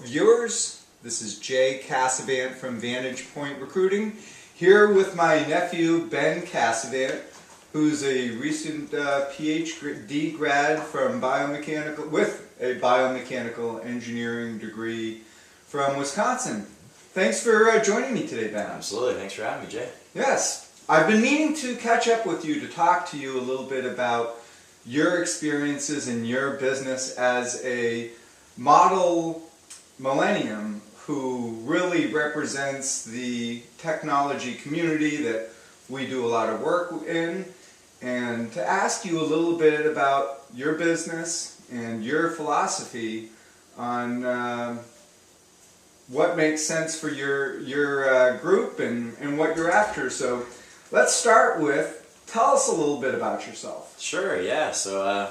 viewers, this is Jay Casavant from Vantage Point Recruiting, here with my nephew Ben Casavant, who's a recent PhD grad from biomechanical, with a biomechanical engineering degree from Wisconsin. Thanks for joining me today, Ben. Absolutely, thanks for having me, Jay. Yes, I've been meaning to catch up with you to talk to you a little bit about your experiences in your business as a model millennium who really represents the technology community that we do a lot of work in, and to ask you a little bit about your business and your philosophy on what makes sense for your group and what you're after. So let's start with, tell us a little bit about yourself. Sure, yeah. So,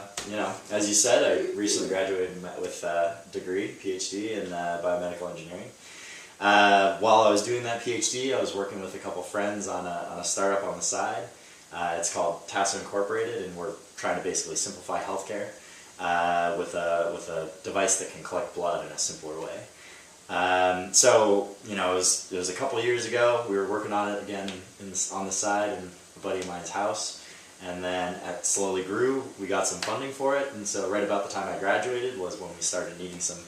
as you said, I recently graduated with a degree, PhD in biomedical engineering. While I was doing that PhD, I was working with a couple friends on a startup on the side. It's called TASO Incorporated, and we're trying to basically simplify healthcare with a device that can collect blood in a simpler way. It was a couple of years ago. We were working on it again on the side in a buddy of mine's house, and then it slowly grew. We got some funding for it, and so right about the time I graduated was when we started needing some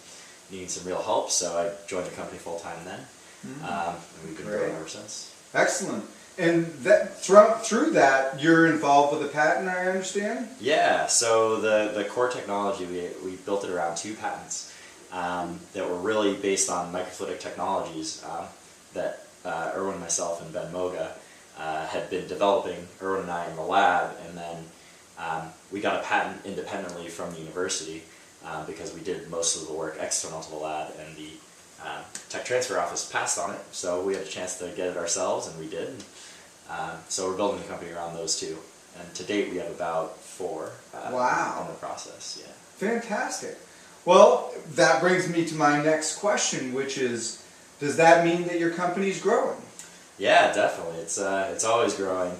real help. So I joined the company full time then, and we've been growing ever since. Excellent. And that through that, you're involved with a patent, I understand? Yeah. So the core technology, we built it around 2 patents. That were really based on microfluidic technologies that Erwin, myself, and Ben Moga had been developing, Erwin and I in the lab, and then we got a patent independently from the university because we did most of the work external to the lab, and the tech transfer office passed on it, so we had a chance to get it ourselves, and we did. So we're building the company around those 2, and to date we have about 4 in the process. Yeah. Fantastic. Well, that brings me to my next question, which is, does that mean that your company's growing? Yeah, definitely. It's always growing.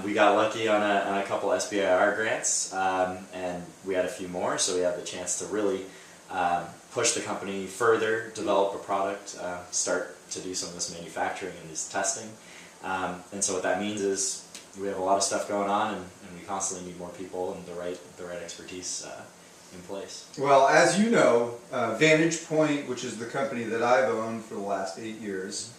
We got lucky on a couple SBIR grants, and we had a few more, so we had the chance to really push the company further, develop a product, start to do some of this manufacturing and this testing. And so what that means is we have a lot of stuff going on, and we constantly need more people and the right expertise in place. Well, as you know, Vantage Point, which is the company that I've owned for the last 8 years,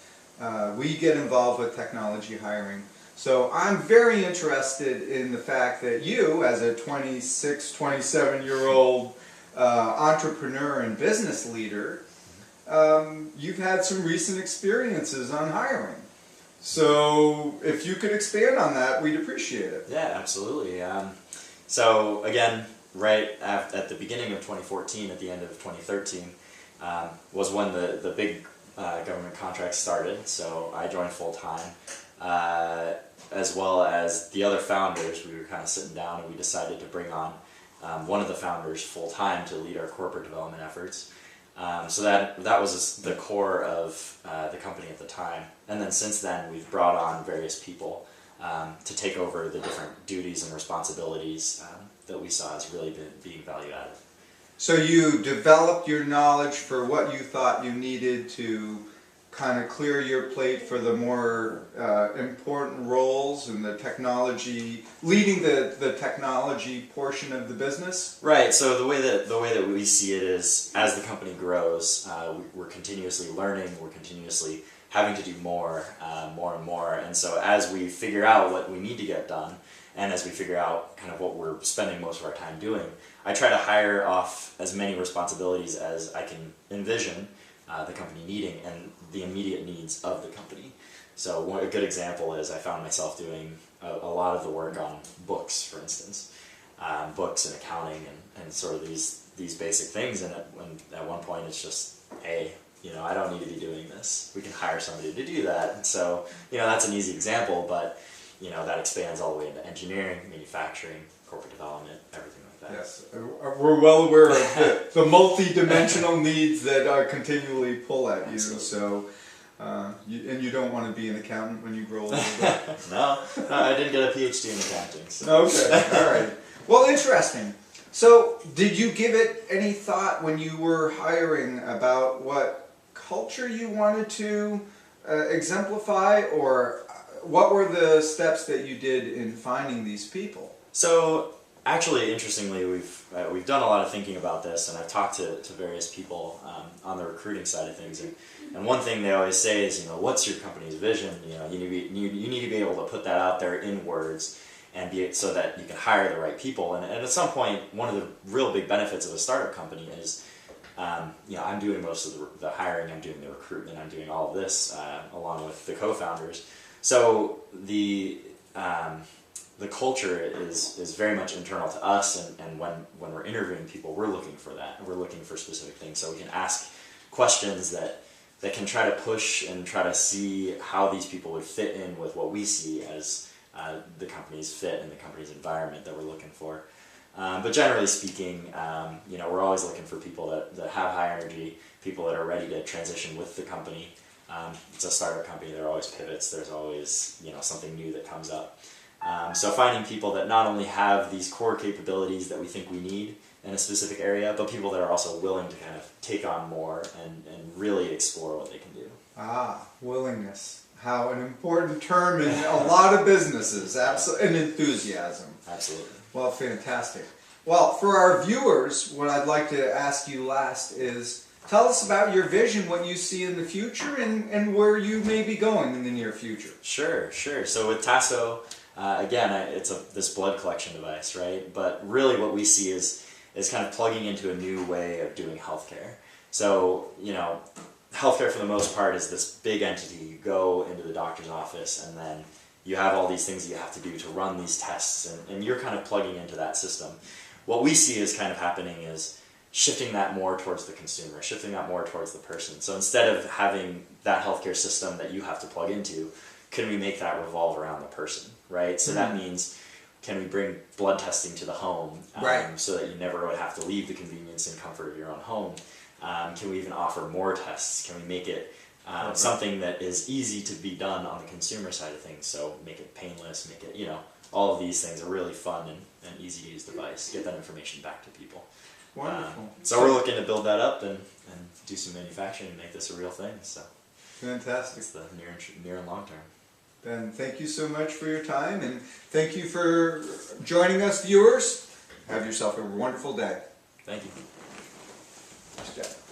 we get involved with technology hiring. So I'm very interested in the fact that you, as a 26, 27-year-old entrepreneur and business leader, you've had some recent experiences on hiring. So if you could expand on that, we'd appreciate it. Yeah, absolutely. So again, right at the beginning of 2014, at the end of 2013, was when the big government contracts started. So I joined full time, as well as the other founders. We were kind of sitting down, and we decided to bring on one of the founders full time to lead our corporate development efforts. So that was the core of the company at the time. And then since then, we've brought on various people to take over the different duties and responsibilities that we saw as really being value added. So you developed your knowledge for what you thought you needed to kind of clear your plate for the more important roles in the technology, leading the technology portion of the business? Right. So the way that we see it is, as the company grows, we're continuously learning, we're continuously having to do more and more. And so as we figure out what we need to get done, and as we figure out kind of what we're spending most of our time doing, I try to hire off as many responsibilities as I can envision the company needing and the immediate needs of the company. So a good example is I found myself doing a lot of the work on books, for instance, books and accounting and sort of these basic things. And at one point it's just, hey, I don't need to be doing this. We can hire somebody to do that. And so, that's an easy example, but that expands all the way into engineering, manufacturing, corporate development, everything like that. Yes, we're well aware of the multi-dimensional needs that continually pull at you. Absolutely. So, and you don't want to be an accountant when you grow older. No, I didn't get a PhD in accounting. So. Okay, all right. Well, interesting. So, did you give it any thought when you were hiring about what culture you wanted to exemplify, or what were the steps that you did in finding these people? So, actually, interestingly, we've done a lot of thinking about this, and I've talked to various people on the recruiting side of things, and one thing they always say is, what's your company's vision? You need to be able to put that out there in words, and so that you can hire the right people. And at some point, one of the real big benefits of a startup company is, I'm doing most of the hiring, I'm doing the recruitment, I'm doing all of this along with the co-founders. So the culture is very much internal to us, and when we're interviewing people, we're looking for that. We're looking for specific things, so we can ask questions that can try to push and try to see how these people would fit in with what we see as the company's fit and the company's environment that we're looking for. But generally speaking, we're always looking for people that have high energy, people that are ready to transition with the company. It's a startup company, there are always pivots, there's always something new that comes up. So finding people that not only have these core capabilities that we think we need in a specific area, but people that are also willing to kind of take on more and really explore what they can do. Willingness. How an important term in a lot of businesses. And enthusiasm. Absolutely. Well, fantastic. Well, for our viewers, what I'd like to ask you last is, tell us about your vision, what you see in the future, and where you may be going in the near future. Sure. So with Tasso, again, it's this blood collection device, right? But really what we see is kind of plugging into a new way of doing healthcare. So, healthcare for the most part is this big entity. You go into the doctor's office, and then you have all these things that you have to do to run these tests, and you're kind of plugging into that system. What we see is kind of happening is shifting that more towards the consumer, shifting that more towards the person. So instead of having that healthcare system that you have to plug into, can we make that revolve around the person, right? So that means, can we bring blood testing to the home, so that you never would have to leave the convenience and comfort of your own home? Can we even offer more tests? Can we make it something that is easy to be done on the consumer side of things? So make it painless, make it, all of these things are really fun and easy to use device. Get that information back to people. Wonderful. So we're looking to build that up and do some manufacturing and make this a real thing. So fantastic. It's the near and long term. Ben, thank you so much for your time, and thank you for joining us, viewers. Have yourself a wonderful day. Thank you. Nice job.